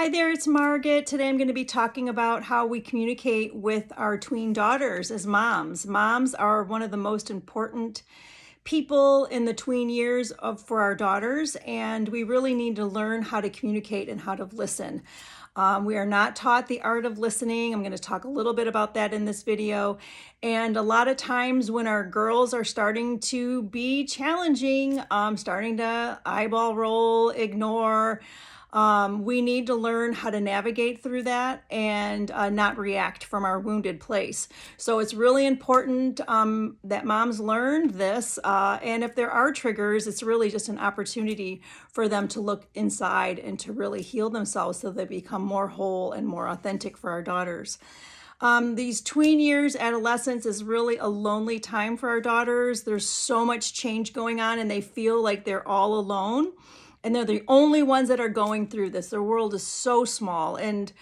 Hi there, it's Margitt. Today I'm going to be talking about how we communicate with our tween daughters as moms. Moms are one of the most important people in the tween years for our daughters, and we really need to learn how to communicate and how to listen. We are not taught the art of listening. I'm going to talk a little bit about that in this video. And a lot of times when our girls are starting to be challenging, starting to eyeball roll, ignore, we need to learn how to navigate through that and not react from our wounded place. So it's really important that moms learn this. And if there are triggers, it's really just an opportunity for them to look inside and to really heal themselves so they become more whole and more authentic for our daughters. These tween years, adolescence is really a lonely time for our daughters. There's so much change going on and they feel like they're all alone. And they're the only ones that are going through this. Their world is so small and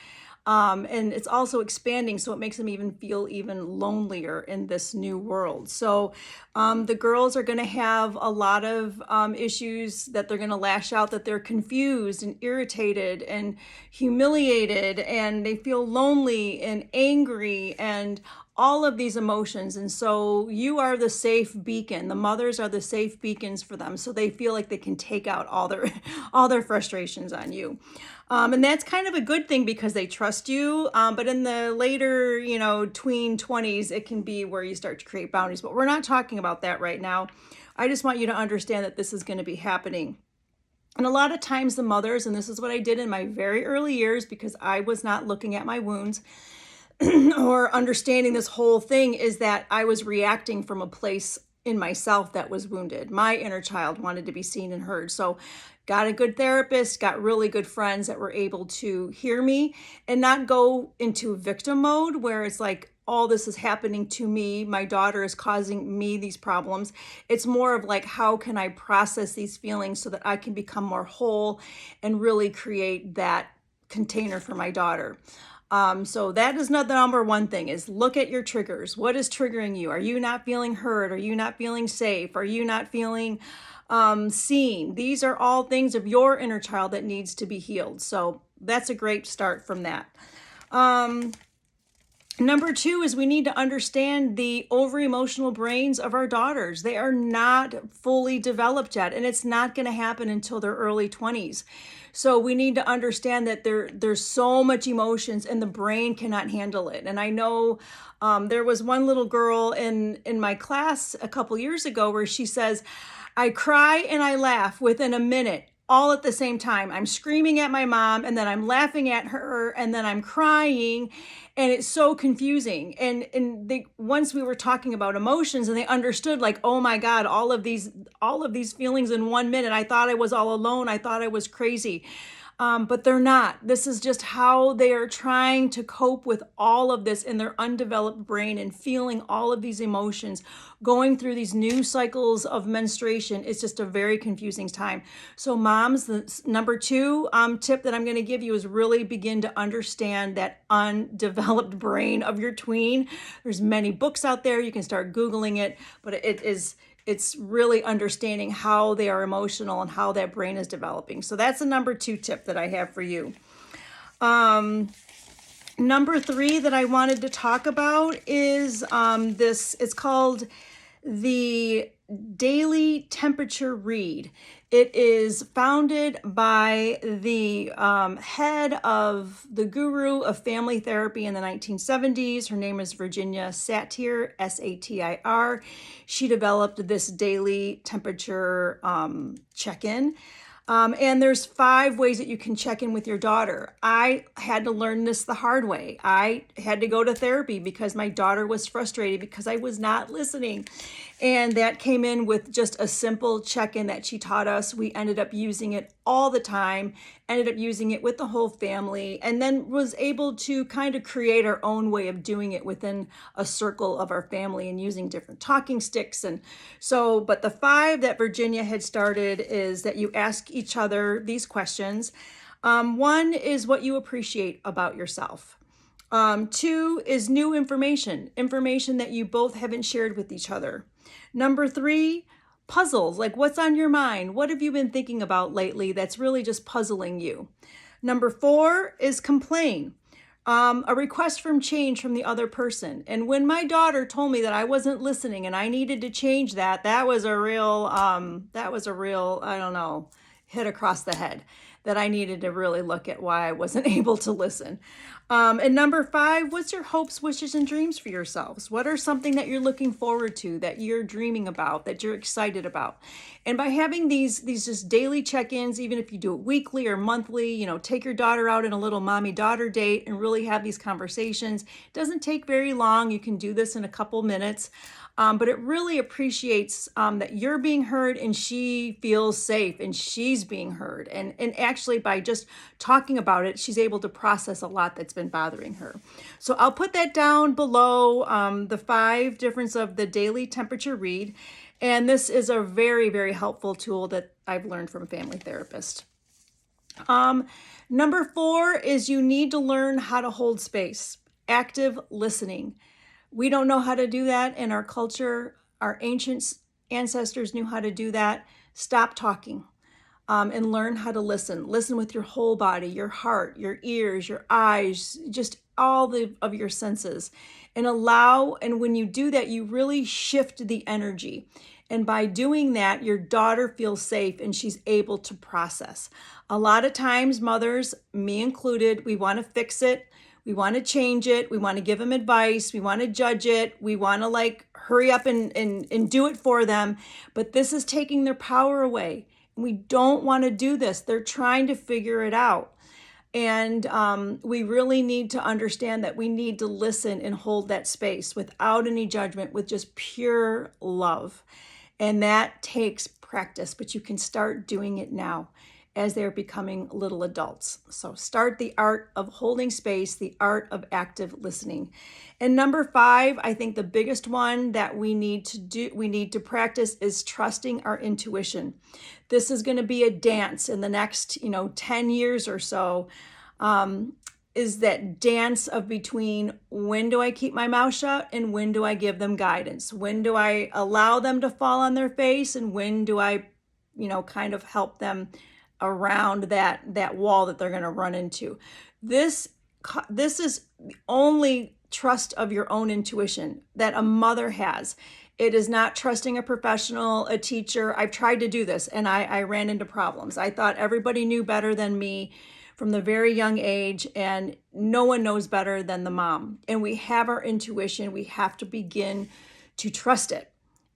it's also expanding, so it makes them even feel even lonelier in this new world. So the girls are going to have a lot of issues that they're going to lash out, that they're confused and irritated and humiliated, and they feel lonely and angry and all of these emotions. And so you are the safe beacon. The mothers are the safe beacons for them. So they feel like they can take out all their frustrations on you. And that's kind of a good thing because they trust you. But in the later, tween 20s, it can be where you start to create boundaries. But we're not talking about that right now. I just want you to understand that this is going to be happening. And a lot of times the mothers, and this is what I did in my very early years because I was not looking at my wounds, or understanding this whole thing, is that I was reacting from a place in myself that was wounded. My inner child wanted to be seen and heard. So got a good therapist, got really good friends that were able to hear me and not go into victim mode where it's like, all this is happening to me. My daughter is causing me these problems. It's more of like, how can I process these feelings so that I can become more whole and really create that container for my daughter. So that is not the number one thing, is look at your triggers. What is triggering you? Are you not feeling heard? Are you not feeling safe? Are you not feeling seen? These are all things of your inner child that needs to be healed. So that's a great start from that. Number two is we need to understand the over-emotional brains of our daughters. They are not fully developed yet, and it's not going to happen until their early 20s. So we need to understand that there's so much emotions and the brain cannot handle it. And I know there was one little girl in my class a couple years ago where she says, I cry and I laugh within a minute, all at the same time. I'm screaming at my mom and then I'm laughing at her and then I'm crying, and it's so confusing. And once we were talking about emotions and they understood, like, oh my God, all of these feelings in 1 minute. I thought I was all alone. I thought I was crazy. But they're not. This is just how they are trying to cope with all of this in their undeveloped brain and feeling all of these emotions, going through these new cycles of menstruation. It's just a very confusing time. So moms, the number two tip that I'm going to give you is really begin to understand that undeveloped brain of your tween. There's many books out there. You can start Googling it, but it's really understanding how they are emotional and how that brain is developing. So that's the number two tip that I have for you. Number three that I wanted to talk about is it's called the Daily Temperature Read. It is founded by the head of the guru of family therapy in the 1970s. Her name is Virginia Satir, S-A-T-I-R. She developed this daily temperature check-in. And there's 5 ways that you can check in with your daughter. I had to learn this the hard way. I had to go to therapy because my daughter was frustrated because I was not listening. And that came in with just a simple check-in that she taught us. We ended up using it all the time, ended up using it with the whole family, and then was able to kind of create our own way of doing it within a circle of our family and using different talking sticks. And so, but the 5 that Virginia had started is that you ask each other these questions. 1 is what you appreciate about yourself. 2 is new information that you both haven't shared with each other. Number 3, puzzles, like what's on your mind? What have you been thinking about lately that's really just puzzling you? Number 4 is complain. A request from change from the other person. And when my daughter told me that I wasn't listening and I needed to change that, that was a real, I don't know, hit across the head, that I needed to really look at why I wasn't able to listen. And number 5, what's your hopes, wishes, and dreams for yourselves? What are something that you're looking forward to, that you're dreaming about, that you're excited about? And by having these just daily check-ins, even if you do it weekly or monthly, take your daughter out in a little mommy-daughter date and really have these conversations. It doesn't take very long. You can do this in a couple minutes. But it really appreciates that you're being heard and she feels safe and she's being heard. And actually, by just talking about it, she's able to process a lot that's been bothering her. So I'll put that down below, the 5 difference of the daily temperature read. And this is a very, very helpful tool that I've learned from a family therapist. Number 4 is you need to learn how to hold space, active listening. We don't know how to do that in our culture. Our ancient ancestors knew how to do that. Stop talking and learn how to listen. Listen with your whole body, your heart, your ears, your eyes, just all of your senses. And when you do that, you really shift the energy. And by doing that, your daughter feels safe and she's able to process. A lot of times, mothers, me included, we want to fix it. We want to change it. We want to give them advice. We want to judge it. We want to hurry up and do it for them. But this is taking their power away. We don't want to do this. They're trying to figure it out. And we really need to understand that we need to listen and hold that space without any judgment, with just pure love. And that takes practice, but you can start doing it now as they're becoming little adults. So start the art of holding space, the art of active listening. And number 5, I think the biggest one that we need to practice is trusting our intuition. This is going to be a dance in the next, 10 years or so, is that dance of between when do I keep my mouth shut and when do I give them guidance? When do I allow them to fall on their face and when do I, kind of help them around that wall that they're going to run into. This is the only trust of your own intuition that a mother has. It is not trusting a professional, a teacher. I've tried to do this and I ran into problems. I thought everybody knew better than me from the very young age, and no one knows better than the mom. And we have our intuition. We have to begin to trust it.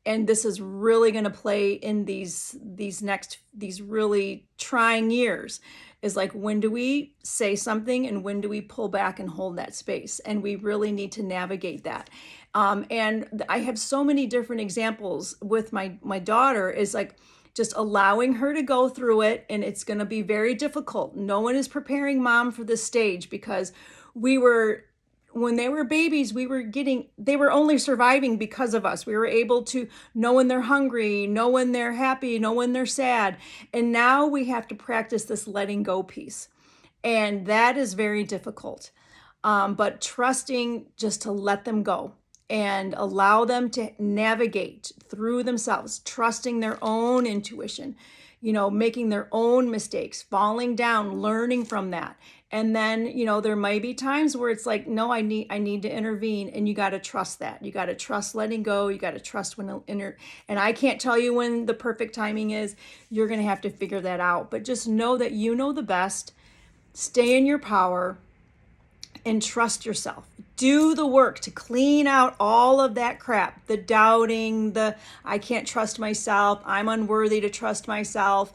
And this is really going to play in these really trying years, is when do we say something and when do we pull back and hold that space? And we really need to navigate that. And I have so many different examples with my daughter, is just allowing her to go through it. And it's going to be very difficult. No one is preparing mom for this stage, because when they were babies, they were only surviving because of us. We were able to know when they're hungry, know when they're happy, know when they're sad. And now we have to practice this letting go piece. And that is very difficult. But trusting just to let them go and allow them to navigate through themselves, trusting their own intuition, making their own mistakes, falling down, learning from that. And then, there might be times where it's no, I need to intervene, and you got to trust that. You got to trust letting go. You got to trust and I can't tell you when the perfect timing is. You're going to have to figure that out. But just know that you know the best. Stay in your power and trust yourself. Do the work to clean out all of that crap, the doubting, the I can't trust myself, I'm unworthy to trust myself,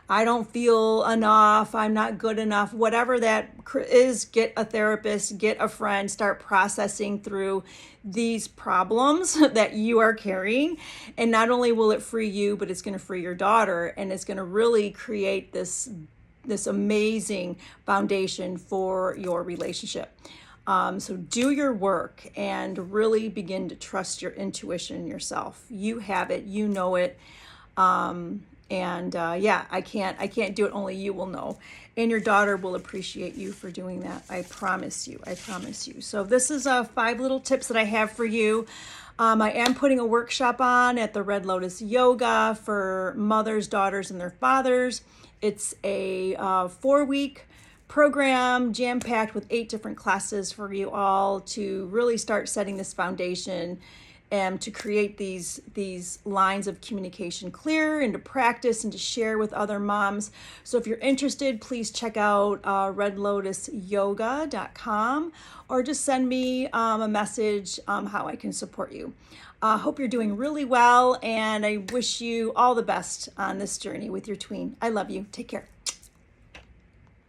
I don't feel enough, I'm not good enough, whatever that is. Get a therapist, get a friend, start processing through these problems that you are carrying. And not only will it free you, but it's going to free your daughter, and it's going to really create this amazing foundation for your relationship. So do your work and really begin to trust your intuition yourself. You have it, you know it. I can't do it. Only you will know. And your daughter will appreciate you for doing that. I promise you. So this is 5 little tips that I have for you. I am putting a workshop on at the Red Lotus Yoga for mothers, daughters, and their fathers. It's a 4-week program, jam-packed with 8 different classes for you all to really start setting this foundation and to create these lines of communication clear and to practice and to share with other moms. So if you're interested, please check out redlotusyoga.com or just send me a message how I can support you. Hope you're doing really well, and I wish you all the best on this journey with your tween. I love you. Take care.